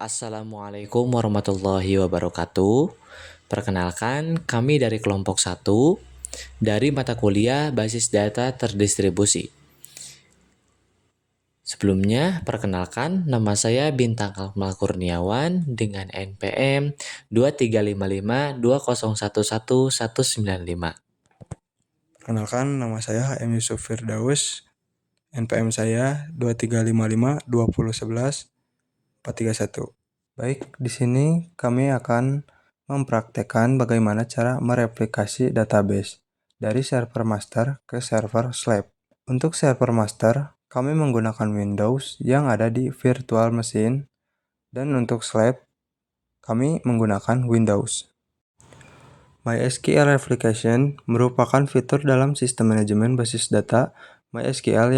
Assalamualaikum warahmatullahi wabarakatuh. Perkenalkan, kami dari kelompok 1 dari mata kuliah Basis Data Terdistribusi. Sebelumnya, perkenalkan, nama saya Bintang Akmal Kurniawan dengan NPM 235520111195. Perkenalkan, nama saya HM Yusuf Firdaus. NPM saya 23552011-431. Baik, di sini kami akan mempraktekkan bagaimana cara mereplikasi database dari server master ke server slab. Untuk server master, kami menggunakan Windows yang ada di virtual machine, dan untuk slab, kami menggunakan Windows. MySQL Replication merupakan fitur dalam sistem manajemen basis data MySQL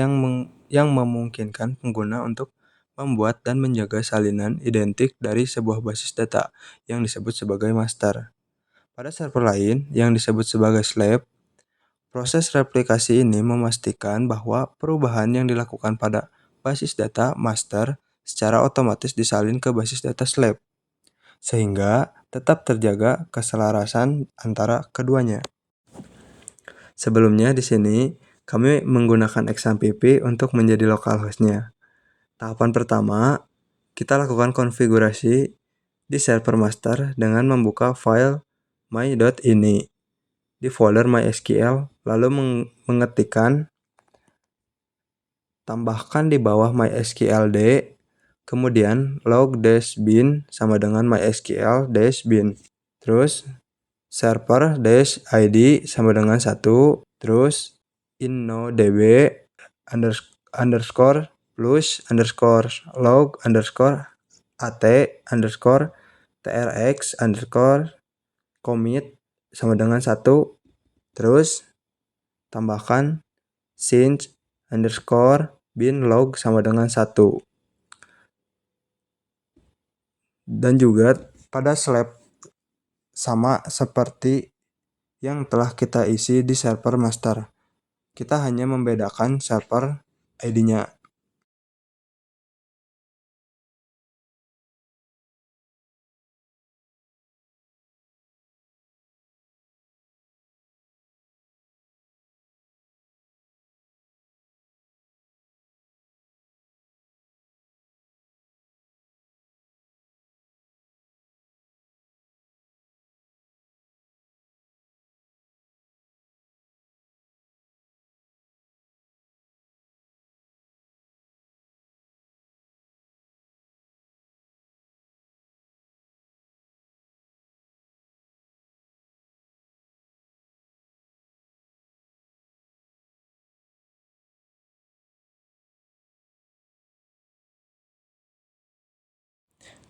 yang memungkinkan pengguna untuk membuat dan menjaga salinan identik dari sebuah basis data yang disebut sebagai master. Pada server lain yang disebut sebagai slab, proses replikasi ini memastikan bahwa perubahan yang dilakukan pada basis data master secara otomatis disalin ke basis data slab, sehingga tetap terjaga keselarasan antara keduanya. Sebelumnya di sini kami menggunakan XAMPP untuk menjadi localhost-nya. Tahapan pertama, kita lakukan konfigurasi di server master dengan membuka file my.ini di folder MySQL, lalu mengetikkan tambahkan di bawah MySQLD, kemudian log-bin sama dengan MySQL-bin. Terus server-id sama dengan 1, terus innodb underscore plus underscore log underscore at underscore trx underscore commit sama dengan 1, terus tambahkan sinch underscore bin log sama dengan 1. Dan juga pada slab sama seperti yang telah kita isi di server master. Kita hanya membedakan server ID-nya.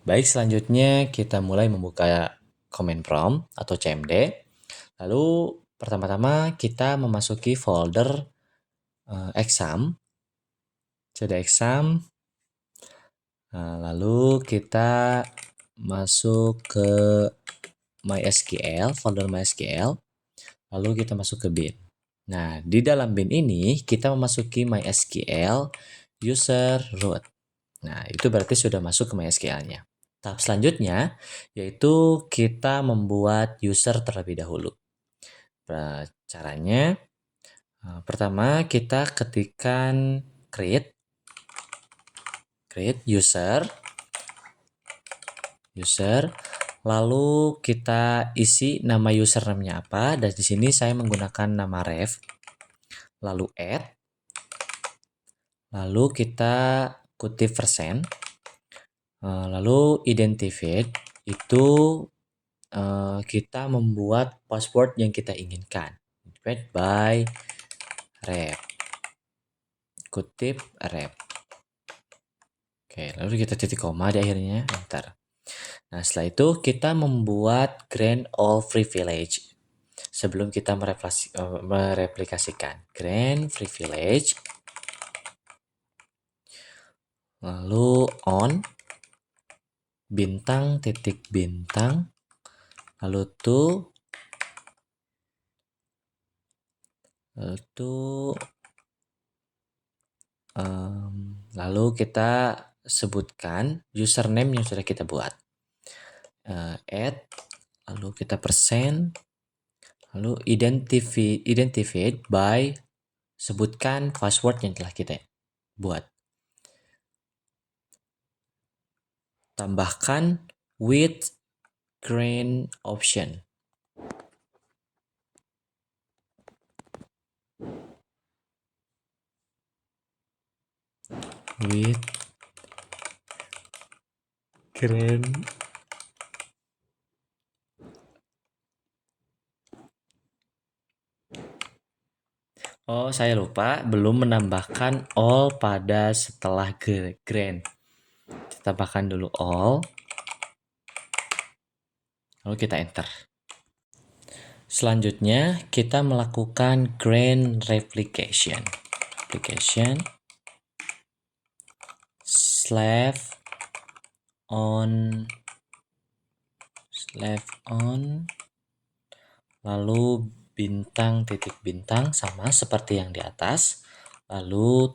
Baik, selanjutnya kita mulai membuka command prompt atau CMD. Lalu pertama-tama kita memasuki folder exam, cd exam. Lalu kita masuk ke MySQL, folder MySQL. Lalu kita masuk ke bin. Nah, di dalam bin ini kita memasuki MySQL user root. Nah, itu berarti sudah masuk ke MySQL-nya. Tahap selanjutnya yaitu kita membuat user terlebih dahulu. Caranya, pertama kita ketikkan create user, lalu kita isi nama username-nya apa, dan di sini saya menggunakan nama ref, lalu add, lalu kita kutip persen, lalu identified itu kita membuat password yang kita inginkan, identified by ref, kutip ref. Oke, lalu kita titik koma di akhirnya, enter. Nah, setelah itu kita membuat grant all privilege. Sebelum kita mereplikasikan grant privilege, lalu on bintang titik bintang, lalu to lalu kita sebutkan username yang sudah kita buat. Add, lalu kita persen, lalu identified by, sebutkan password yang telah kita buat. Tambahkan with green option. With green Oh, saya lupa belum menambahkan all pada setelah green. Kita tambahkan dulu all. Lalu kita enter. Selanjutnya kita melakukan green replication. Application /on lalu bintang titik bintang sama seperti yang di atas, lalu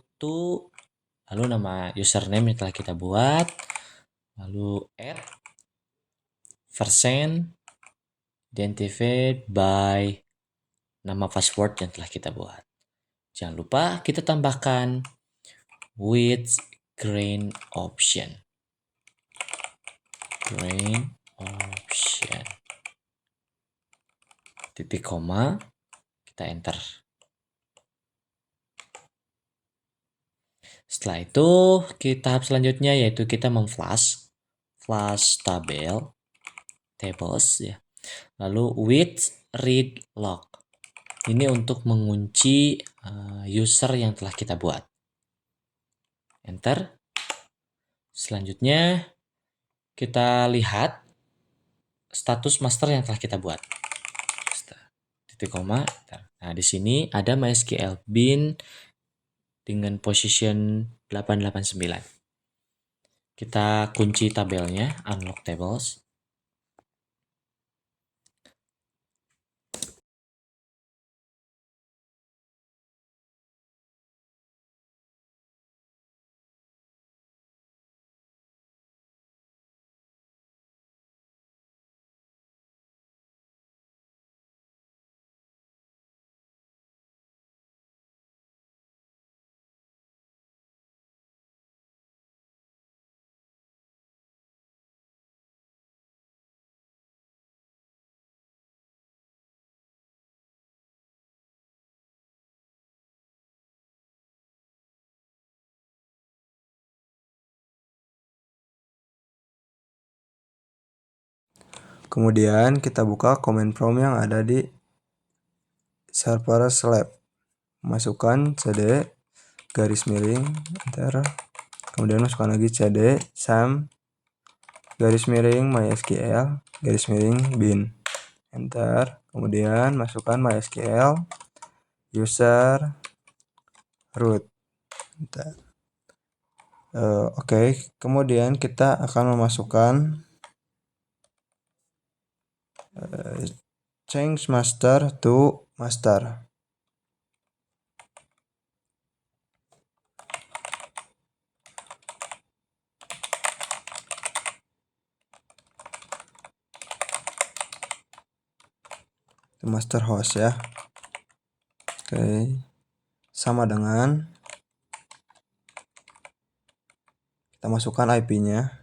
lalu nama username yang telah kita buat, lalu add persen identified by nama password yang telah kita buat. Jangan lupa kita tambahkan with green option. Titik koma, kita enter. Setelah itu, tahap selanjutnya yaitu kita memflash tables ya. Lalu with read log. Ini untuk mengunci user yang telah kita buat. Enter. Selanjutnya kita lihat status master yang telah kita buat. Titik koma. Nah, di sini ada MySQL bin dengan position 889. Kita kunci tabelnya, unlock tables. Kemudian kita buka command prompt yang ada di server slab. Masukkan cd garis miring enter. Kemudian masukkan lagi cd sam garis miring mysql garis miring bin enter. Kemudian masukkan mysql user root enter. Oke, kemudian kita akan memasukkan change master to master. Master host ya. Oke, sama dengan kita masukkan IP-nya.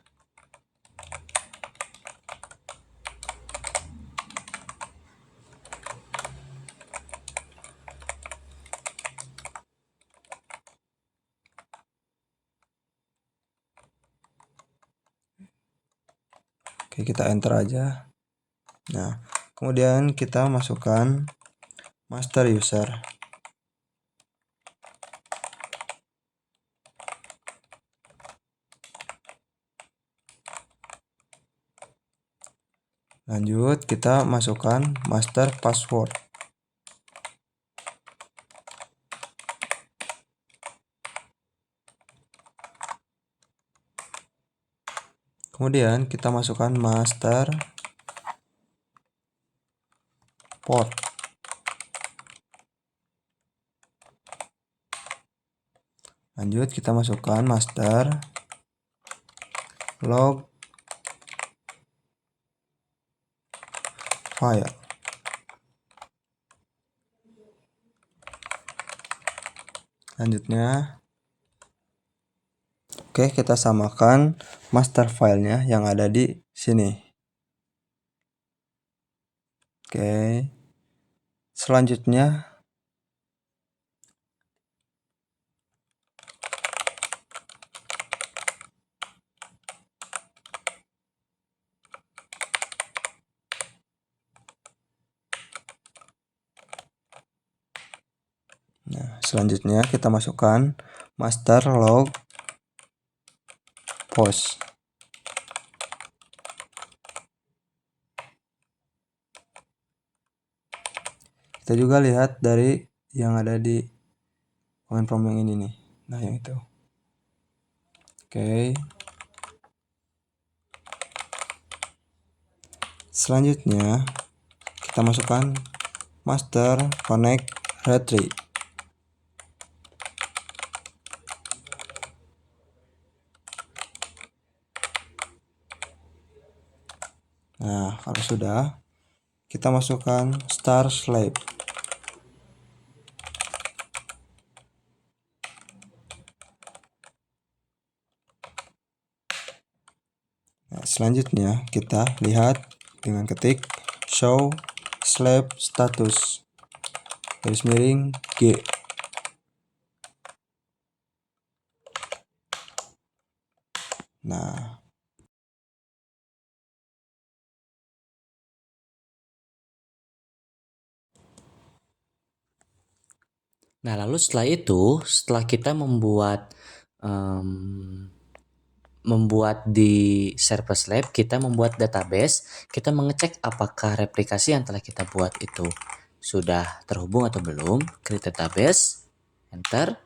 Oke, kita enter aja. Nah, kemudian kita masukkan master user. Lanjut, kita masukkan master password. Kemudian kita masukkan master port. Lanjut, kita masukkan master log file. Selanjutnya, oke, kita samakan master filenya yang ada di sini. Oke. Selanjutnya, kita masukkan master log post. Kita juga lihat dari yang ada di command prompt yang ini nih. Nah, yang itu. Oke. Selanjutnya, kita masukkan master connect retrieve. Nah, kalau sudah, kita masukkan star slab. Nah, selanjutnya kita lihat dengan ketik show slab status garis miring G. Nah, lalu setelah itu, setelah kita membuat di server Slab, kita membuat database, kita mengecek apakah replikasi yang telah kita buat itu sudah terhubung atau belum. Create database, enter.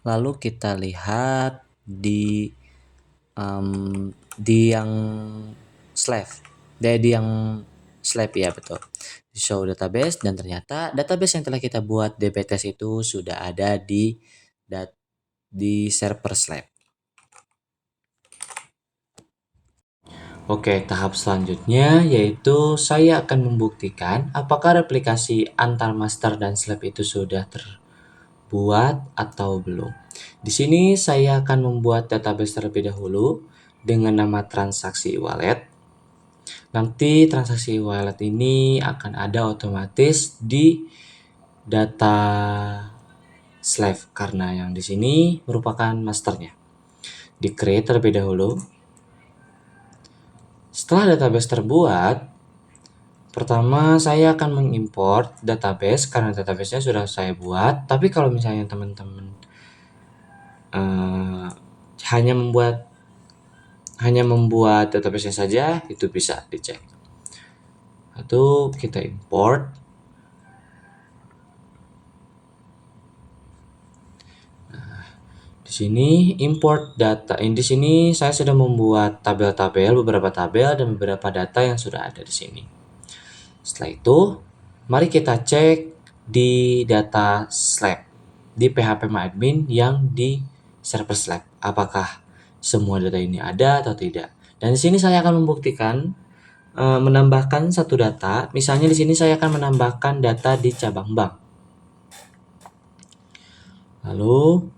Lalu kita lihat di yang Slab, di yang Slab ya, betul. Show database, dan ternyata database yang telah kita buat dbTest itu sudah ada di server Slab. Oke, tahap selanjutnya yaitu saya akan membuktikan apakah replikasi antar master dan slab itu sudah terbuat atau belum. Di sini saya akan membuat database terlebih dahulu dengan nama transaksi e-wallet. Nanti transaksi e-wallet ini akan ada otomatis di data slab karena yang di sini merupakan masternya. Di create terlebih dahulu. Setelah database terbuat, pertama saya akan mengimport database karena databasenya sudah saya buat. Tapi kalau misalnya teman-teman hanya membuat databasenya saja, itu bisa dicek. Lalu kita import. Di sini import data. Di sini saya sudah membuat tabel-tabel, beberapa tabel dan beberapa data yang sudah ada di sini. Setelah itu, mari kita cek di data Slab di phpMyAdmin yang di server Slab. Apakah semua data ini ada atau tidak? Dan di sini saya akan membuktikan menambahkan satu data. Misalnya di sini saya akan menambahkan data di cabang bank. Lalu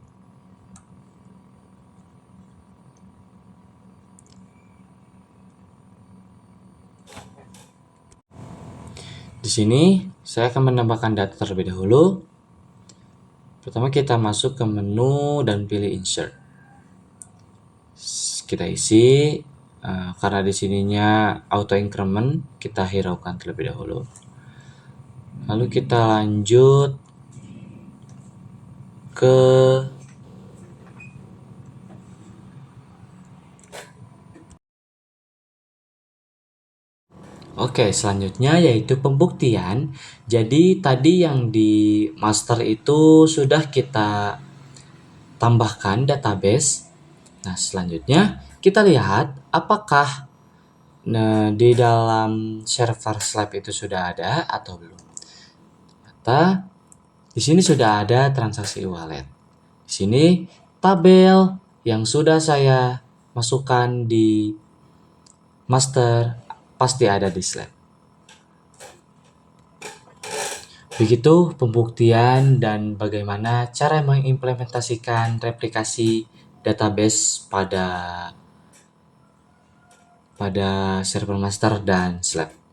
di sini saya akan menambahkan data terlebih dahulu. Pertama kita masuk ke menu dan pilih insert. Kita isi karena di sininya auto increment, kita hiraukan terlebih dahulu. Lalu kita lanjut ke Oke, selanjutnya yaitu pembuktian. Jadi tadi yang di master itu sudah kita tambahkan database. Nah, selanjutnya kita lihat apakah di dalam server Slab itu sudah ada atau belum. Ternyata di sini sudah ada transaksi e-wallet. Di sini tabel yang sudah saya masukkan di master, pasti ada di slab. Begitu pembuktian dan bagaimana cara mengimplementasikan replikasi database pada server master dan slab.